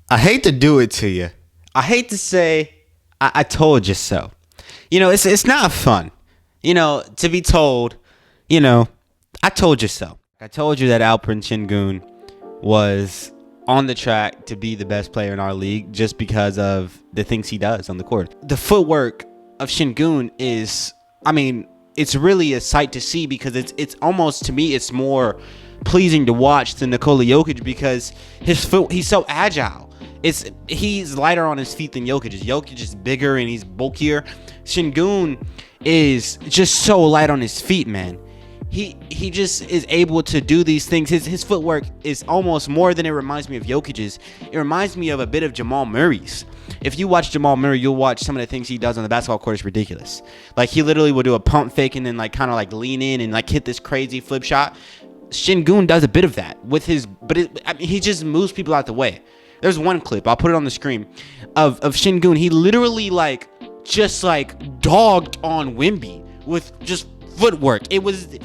I hate to do it to you. I hate to say I told you so. It's not fun. To be told, you know, I told you so. I told you that Alperen Sengun was on the track to be the best player in our league just because of the things he does on the court. The footwork of Sengun is, it's really a sight to see because it's almost, to me, it's more pleasing to watch than Nikola Jokic because he's so agile. He's lighter on his feet than Jokic is. Jokic is bigger and he's bulkier. Sengun is just so light on his feet, man. He just is able to do these things. His footwork is almost more than it reminds me of Jokic's. It reminds me of a bit of Jamal Murray's. If you watch Jamal Murray, you'll watch some of the things he does on the basketball court is ridiculous. Like he literally will do a pump fake and then kind of lean in and hit this crazy flip shot. Sengun does a bit of that with he just moves people out the way. There's one clip, I'll put it on the screen, of Sengun. He literally just dogged on Wemby with just footwork. It was,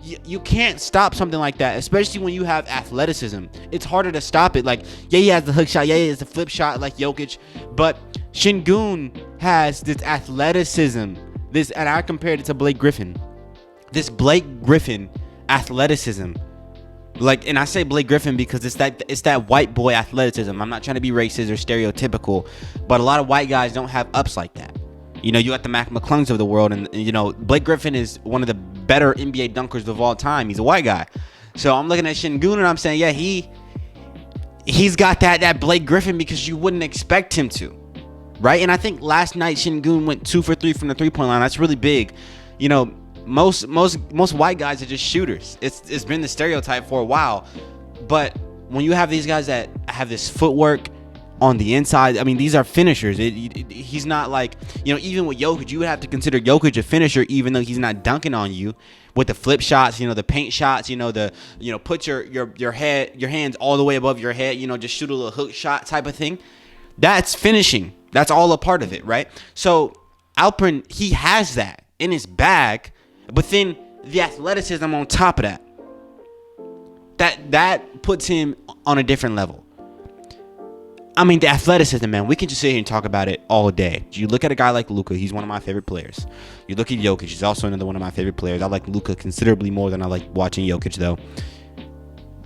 you can't stop something like that, especially when you have athleticism. It's harder to stop it. He has the hook shot, he has the flip shot like Jokic, but Sengun has this athleticism. And I compared it to Blake Griffin. This Blake Griffin athleticism. And I say Blake Griffin because it's that white boy athleticism. I'm not trying to be racist or stereotypical, but a lot of white guys don't have ups like that. You got the Mac McClungs of the world, and Blake Griffin is one of the better NBA dunkers of all time. He's a white guy. So I'm looking at Sengun and I'm saying, yeah, he's got that Blake Griffin because you wouldn't expect him to. Right? And I think last night Sengun went 2 for 3 from the 3-point line. That's really big. Most white guys are just shooters. It's been the stereotype for a while. But when you have these guys that have this footwork on the inside, these are finishers. He's not even with Jokic, you would have to consider Jokic a finisher even though he's not dunking on you with the flip shots, the paint shots, put your hands all the way above your head, just shoot a little hook shot type of thing. That's finishing. That's all a part of it, right? So Alperen, he has that in his bag. But then the athleticism on top of that puts him on a different level. The athleticism, man, we can just sit here and talk about it all day. You look at a guy like Luka, he's one of my favorite players. You look at Jokic, he's also another one of my favorite players. I like Luka considerably more than I like watching Jokic, though.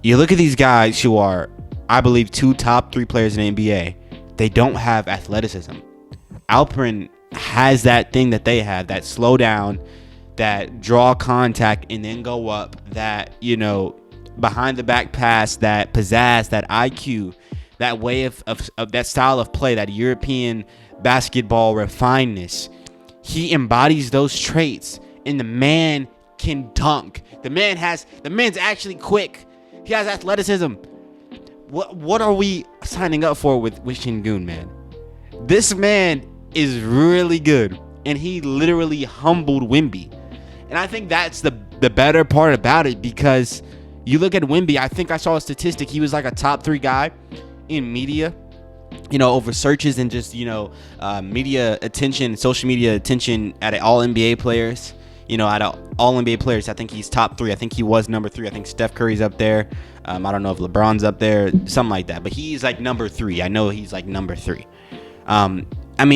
You look at these guys who are, I believe, 2 top 3 players in the NBA. They don't have athleticism. Alperen has that thing that they have, that slow down, that draw contact and then go up, that behind the back pass, that pizzazz, that IQ, that way of that style of play, that European basketball refinedness. He embodies those traits, and the man can dunk. The man's actually quick. He has athleticism. What are we signing up for with Sengun, man? This man is really good, and he literally humbled Wemby. And I think that's the better part about it, because you look at Wemby, I think I saw a statistic, he was a top 3 guy in media, over searches and just, media attention, social media attention at all NBA players. Out of all NBA players, I think he's top 3. I think he was number 3. I think Steph Curry's up there. I don't know if LeBron's up there, something like that. But he's number 3. I know he's number 3.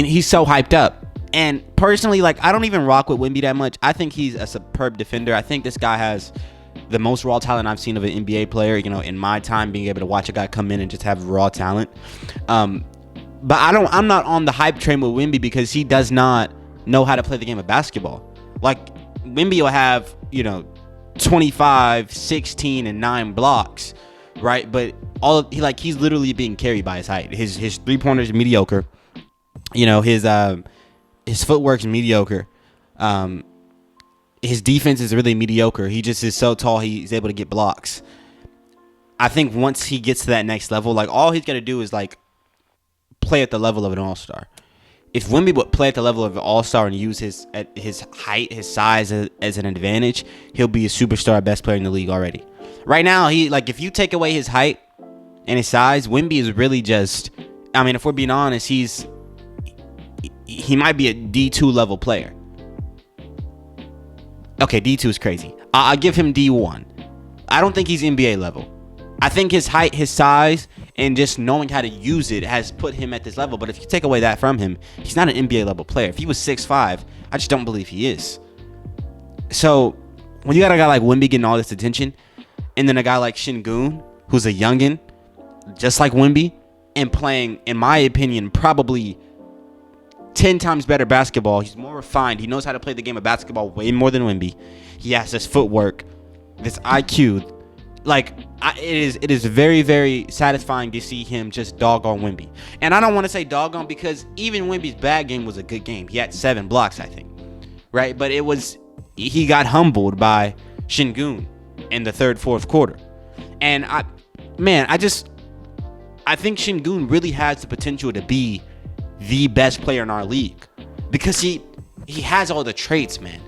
He's so hyped up. And personally, I don't even rock with Wemby that much. I think he's a superb defender. I think this guy has the most raw talent I've seen of an NBA player, in my time, being able to watch a guy come in and just have raw talent. But I'm not on the hype train with Wemby because he does not know how to play the game of basketball. Wemby will have, 25, 16, and 9 blocks, right? But he's literally being carried by his height. His 3-pointers are mediocre. His footwork's mediocre. His defense is really mediocre. He just is so tall, he's able to get blocks. I think once he gets to that next level, all he's got to do is play at the level of an all-star. If Wemby would play at the level of an all-star and use his height, his size as an advantage, he'll be a superstar, best player in the league already. Right now, if you take away his height and his size, Wemby is really just, if we're being honest, he might be a D2 level player. Okay, D2 is crazy. I'll give him D1. I don't think he's NBA level. I think his height, his size, and just knowing how to use it has put him at this level. But if you take away that from him, he's not an NBA level player. If he was 6'5", I just don't believe he is. So when you got a guy like Wemby getting all this attention, and then a guy like Sengun, who's a youngin, just like Wemby, and playing, in my opinion, probably 10 times better basketball. He's more refined. He knows how to play the game of basketball way more than Wemby. He has this footwork, this IQ. Like, it is very, very satisfying to see him just dog on Wemby. And I don't want to say dog on, because even Wemby's bad game was a good game. He had 7 blocks, I think. Right? But he got humbled by Sengun in the third, fourth quarter. And I think Sengun really has the potential to be the best player in our league, because he has all the traits, man.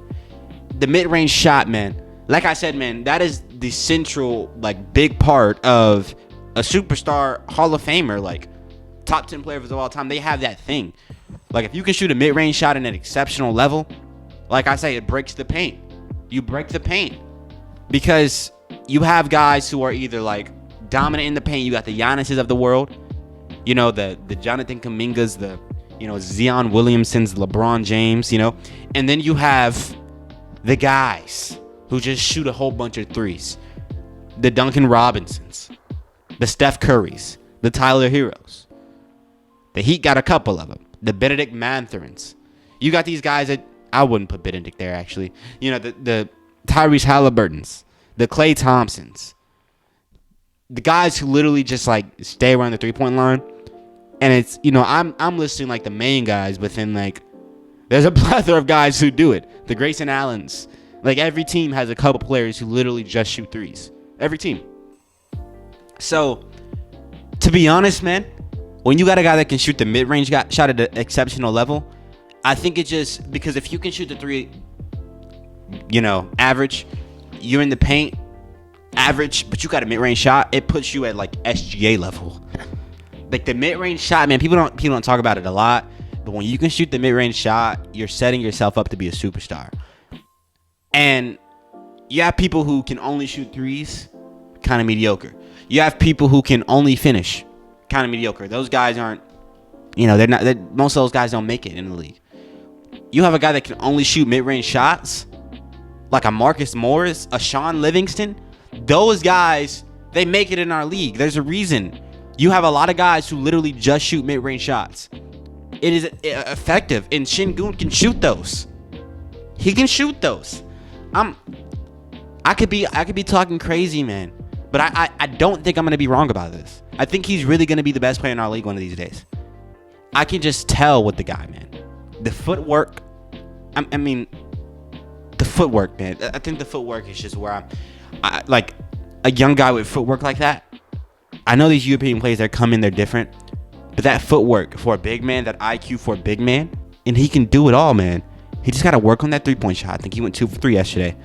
The mid-range shot, man. Like I said, man, that is the central, like, big part of a superstar Hall of Famer, like top 10 players of all time. They have that thing. Like, if you can shoot a mid-range shot at an exceptional level, like I say, it breaks the paint. You break the paint, because you have guys who are either like dominant in the paint. You got the Giannis's of the world, you know, the Jonathan Kumingas, the, you know, Zion Williamsons, LeBron James, you know, and then you have the guys who just shoot a whole bunch of threes, the Duncan Robinsons, the Steph Currys, the Tyler Heroes. The Heat got a couple of them, the Benedict Mathurin's. You got these guys that I wouldn't put Benedict there, actually. You know, the Tyrese Halliburtons, the Klay Thompsons, the guys who literally just like stay around the 3-point line. And it's, you know, I'm listing like the main guys, but then like there's a plethora of guys who do it. The Grayson Allens. Like, every team has a couple players who literally just shoot threes. Every team. So, to be honest, man, when you got a guy that can shoot the mid-range shot at an exceptional level, I think it just, because if you can shoot the three, you know, average, you're in the paint, average, but you got a mid-range shot, it puts you at like SGA level. Like, the mid-range shot, man, people don't talk about it a lot, but when you can shoot the mid-range shot, you're setting yourself up to be a superstar. And you have people who can only shoot threes, kind of mediocre. You have people who can only finish, kind of mediocre. Those guys aren't, you know, most of those guys don't make it in the league. You have a guy that can only shoot mid-range shots, like a Marcus Morris, a Sean Livingston. Those guys, they make it in our league. There's a reason. You have a lot of guys who literally just shoot mid-range shots. It is effective, and Sengun can shoot those. He can shoot those. I could be talking crazy, man, but I don't think I'm gonna be wrong about this. I think he's really gonna be the best player in our league one of these days. I can just tell with the guy, man. The footwork. I mean, the footwork, man. I think the footwork is just where I like a young guy with footwork like that. I know these European players that come in, they're different, but that footwork for a big man, that IQ for a big man, and he can do it all, man. He just got to work on that 3-point shot. I think he went 2 for 3 yesterday.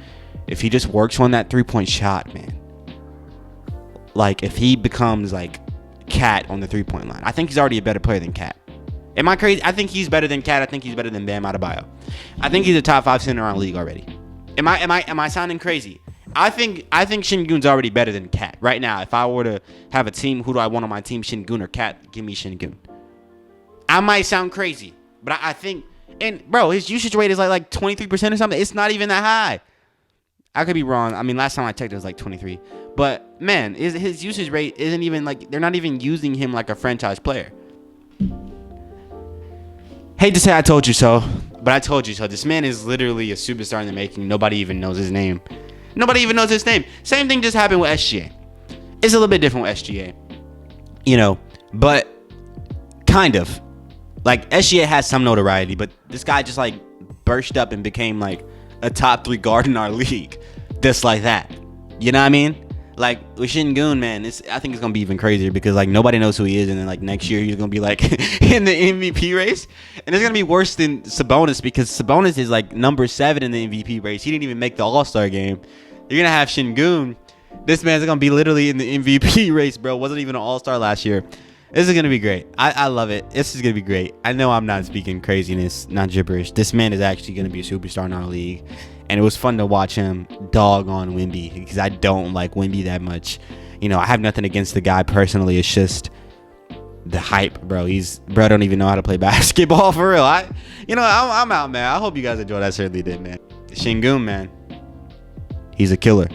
If he just works on that 3-point shot, man, like if he becomes like Cat on the 3-point line, I think he's already a better player than Cat. Am I crazy? I think he's better than Cat. I think he's better than Bam Adebayo. I think he's a top 5 center around the league already. Am I sounding crazy? I think Sengun's already better than Cat right now. If I were to have a team, who do I want on my team, Sengun or Cat? Give me Sengun. I might sound crazy, but I think. And, bro, his usage rate is like 23% or something. It's not even that high. I could be wrong. I mean, last time I checked, it was like 23. But, man, his usage rate isn't even like, they're not even using him like a franchise player. Hate to say I told you so, but I told you so. This man is literally a superstar in the making. Nobody even knows his name. Same thing just happened with SGA. It's a little bit different with SGA. You know, but kind of. Like, SGA has some notoriety, but this guy just, like, burst up and became, like, a top 3 guard in our league. Just like that. You know what I mean? Like, with Sengun, man, I think it's going to be even crazier because, like, nobody knows who he is, and then, like, next year he's going to be, like, in the MVP race. And it's going to be worse than Sabonis because Sabonis is, like, number 7 in the MVP race. He didn't even make the All-Star game. You're going to have Sengun. This man's going to be literally in the MVP race, bro. Wasn't even an All-Star last year. This is going to be great. I love it. This is going to be great. I know I'm not speaking craziness, not gibberish. This man is actually going to be a superstar in our league. And it was fun to watch him dog on Wemby because I don't like Wemby that much. You know, I have nothing against the guy personally. It's just the hype, bro. Bro don't even know how to play basketball for real. I'm out, man. I hope you guys enjoyed. I certainly did, man. Sengun, man. He's a killer.